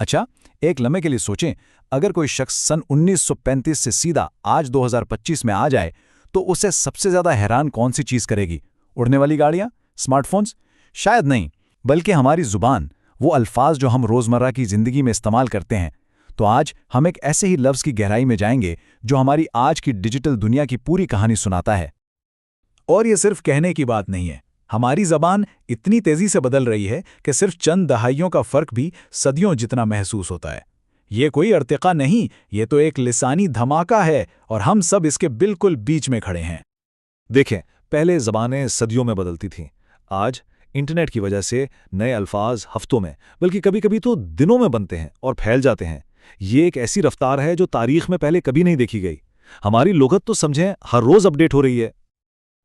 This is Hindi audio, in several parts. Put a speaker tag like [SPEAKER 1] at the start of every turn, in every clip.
[SPEAKER 1] अच्छा, एक लम्हे के लिए सोचें, अगर कोई शख्स सन 1935 से सीधा आज 2025 में आ जाए, तो उसे सबसे ज्यादा हैरान कौन सी चीज करेगी? उड़ने वाली गाड़ियां? स्मार्टफोन्स? शायद नहीं, बल्कि हमारी जुबान, वो अल्फाज जो हम रोजमर्रा की जिंदगी में इस्तेमाल करते हैं। तो आज हम एक ऐसे ही लफ्ज की गहराई में जाएंगे जो हमारी आज की डिजिटल दुनिया की पूरी कहानी सुनाता है। और ये सिर्फ कहने की बात नहीं है। हमारी ज़बान इतनी तेज़ी से बदल रही है कि सिर्फ चंद दहाइयों का फ़र्क भी सदियों जितना महसूस होता है। ये कोई अर्तिक़ा नहीं, ये तो एक लिसानी धमाका है और हम सब इसके बिल्कुल बीच में खड़े हैं।
[SPEAKER 2] देखें, पहले ज़बानें सदियों में बदलती थीं। आज इंटरनेट की वजह से नए अल्फाज हफ्तों में, बल्कि कभी-कभी तो दिनों में बनते हैं और फैल जाते हैं। ये एक ऐसी रफ्तार है जो तारीख में पहले कभी नहीं देखी गई। हमारी लुग़त तो समझें हर रोज़ अपडेट हो रही है।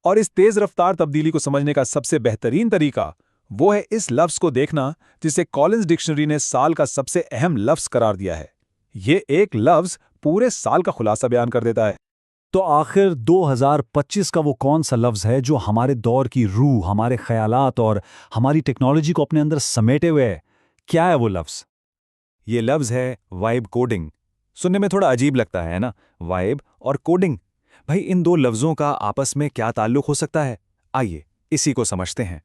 [SPEAKER 3] और इस तेज रफ्तार तब्दीली को समझने का सबसे बेहतरीन तरीका वो है इस लफ्ज़ को देखना जिसे कॉलिंस डिक्शनरी ने साल का सबसे अहम लफ्ज़ करार दिया है। ये एक लफ्ज़ पूरे साल का खुलासा बयान कर देता है।
[SPEAKER 4] तो आखिर 2025 का वो कौन सा लफ्ज़ है जो हमारे दौर की रूह, हमारे ख्यालात और हमारी टेक्नोलॉजी को अपने अंदर समेटे हुए है? क्या है वो लफ्ज़?
[SPEAKER 2] ये लफ्ज़ है वाइब कोडिंग। सुनने में थोड़ा अजीब लगता है ना, वाइब और कोडिंग। भाई, इन दो लफ्ज़ों का आपस में क्या ताल्लुक़ हो सकता है? आइए इसी को समझते हैं।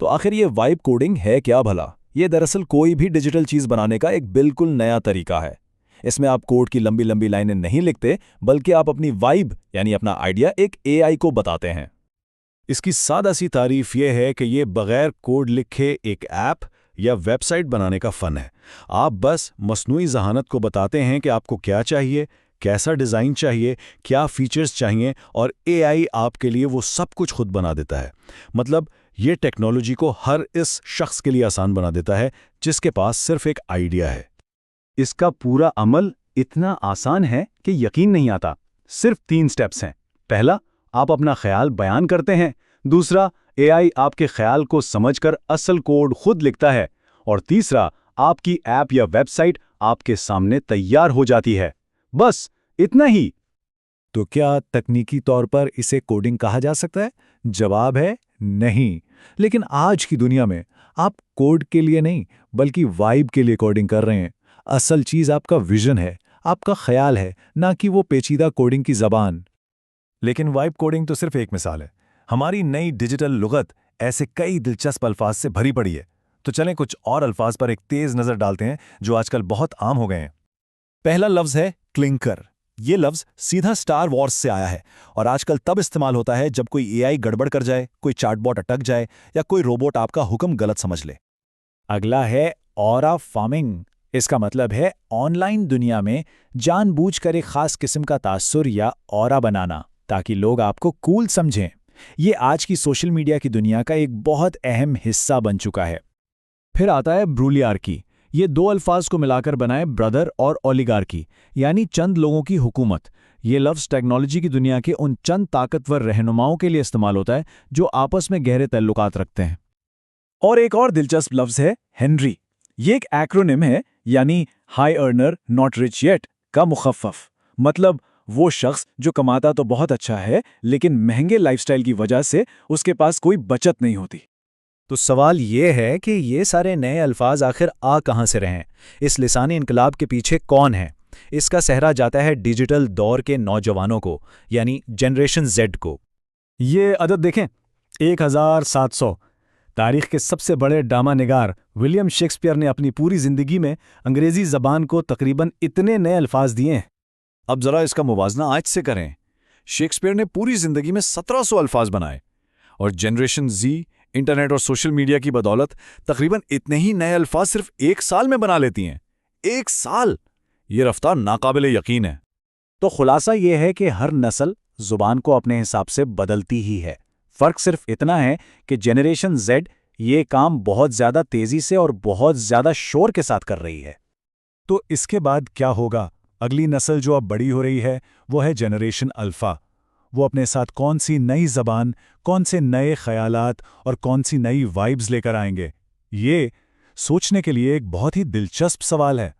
[SPEAKER 1] तो आखिर ये वाइब कोडिंग है क्या भला? ये दरअसल कोई भी डिजिटल चीज़ बनाने का एक बिल्कुल नया तरीका है। इसमें आप कोड की लंबी लंबी लाइनें नहीं लिखते, बल्कि आप अपनी वाइब यानी अपना आइडिया एक एआई को बताते हैं।
[SPEAKER 2] इसकी सादा सी तारीफ ये है कि ये बगैर कोड लिखे एक ऐप या वेबसाइट बनाने का फ़न है। आप बस मस्नूई ज़हानत को बताते हैं कि आपको क्या चाहिए, कैसा डिज़ाइन चाहिए, क्या फीचर्स चाहिए, और एआई आपके लिए वो सब कुछ खुद बना देता है। मतलब ये टेक्नोलॉजी को हर इस शख्स के लिए आसान बना देता है जिसके पास सिर्फ एक आइडिया है।
[SPEAKER 4] इसका पूरा अमल इतना आसान है कि यकीन नहीं आता। सिर्फ 3 स्टेप्स हैं। पहला, आप अपना ख्याल बयान करते हैं। दूसरा, एआई आपके ख्याल को समझकर असल कोड खुद लिखता है। और तीसरा, आपकी ऐप या वेबसाइट आपके सामने तैयार हो जाती है। बस इतना ही।
[SPEAKER 1] तो क्या तकनीकी तौर पर इसे कोडिंग कहा जा सकता है? जवाब है नहीं। लेकिन आज की दुनिया में आप कोड के लिए नहीं, बल्कि वाइब के लिए कोडिंग कर रहे हैं। असल चीज़ आपका विजन है, आपका ख्याल है, ना कि वो पेचीदा कोडिंग की ज़बान।
[SPEAKER 2] लेकिन वाइब कोडिंग तो सिर्फ एक मिसाल है। हमारी नई डिजिटल लुग़त ऐसे कई दिलचस्प अल्फाज से भरी पड़ी है। तो चलें कुछ और अल्फाज पर एक तेज़ नज़र डालते हैं जो आजकल बहुत आम हो गए हैं। पहला लफ्ज़ है क्लिंकर। ये लफ्ज़ सीधा स्टार वॉर्स से आया है और आजकल तब इस्तेमाल होता है जब कोई एआई गड़बड़ कर जाए, कोई चैटबॉट अटक जाए या कोई रोबोट आपका हुक्म गलत समझ ले।
[SPEAKER 1] अगला है ऑरा फार्मिंग। इसका मतलब है ऑनलाइन दुनिया में जानबूझकर एक खास किस्म का तासुर या ऑरा बनाना, ताकि लोग आपको कूल समझें। ये आज की सोशल मीडिया की दुनिया का एक बहुत अहम हिस्सा बन चुका है। फिर आता है ब्रूलियार्की। ये 2 अल्फाज को मिलाकर बनाए ब्रदर और ओलिगार्की, यानी चंद लोगों की हुकूमत। ये लफ्ज़ टेक्नोलॉजी की दुनिया के उन चंद ताकतवर रहनुमाओं के लिए इस्तेमाल होता है जो आपस में गहरे ताल्लुकात रखते हैं। और एक और दिलचस्प लफ्ज़ है हेनरी। ये एक एक्रोनिम है, यानी high earner not rich yet का मुखफ़फ़। मतलब वो शख्स जो कमाता तो बहुत अच्छा है, लेकिन महंगे लाइफस्टाइल की वजह से उसके पास कोई बचत नहीं होती।
[SPEAKER 2] तो सवाल ये है कि ये सारे नए अल्फाज आखिर आ कहाँ से रहे हैं? इस लिसानी इनकलाब के पीछे कौन है? इसका सहरा जाता है डिजिटल दौर के नौजवानों को, यानी जनरेशन जेड को।
[SPEAKER 4] ये अदद देखें, 1700। तारीख के सबसे बड़े ड्रामा निगार विलियम शेक्सपियर ने अपनी पूरी जिंदगी में अंग्रेजी ज़बान को तकरीबन इतने नए अल्फाज दिए हैं।
[SPEAKER 2] अब जरा इसका मुवाजना आज से करें। शेक्सपियर ने पूरी जिंदगी में 1700 अल्फाज बनाए और जनरेशन जी, इंटरनेट और सोशल मीडिया की बदौलत तकरीबन इतने ही नए अल्फाज सिर्फ 1 साल में बना लेती हैं। 1 साल! ये रफ्तार नाकाबिले यकीन है।
[SPEAKER 1] तो खुलासा ये है कि हर नस्ल जुबान को अपने हिसाब से बदलती ही है। फ़र्क सिर्फ इतना है कि जनरेशन जेड ये काम बहुत ज़्यादा तेज़ी से और बहुत ज़्यादा शोर के साथ कर रही है।
[SPEAKER 4] तो इसके बाद क्या होगा? अगली नस्ल जो अब बड़ी हो रही है वो है जनरेशन अल्फ़ा। वो अपने साथ कौन सी नई ज़बान, कौन से नए ख़यालात और कौन सी नई वाइब्स लेकर आएंगे? ये सोचने के लिए एक बहुत ही दिलचस्प सवाल है।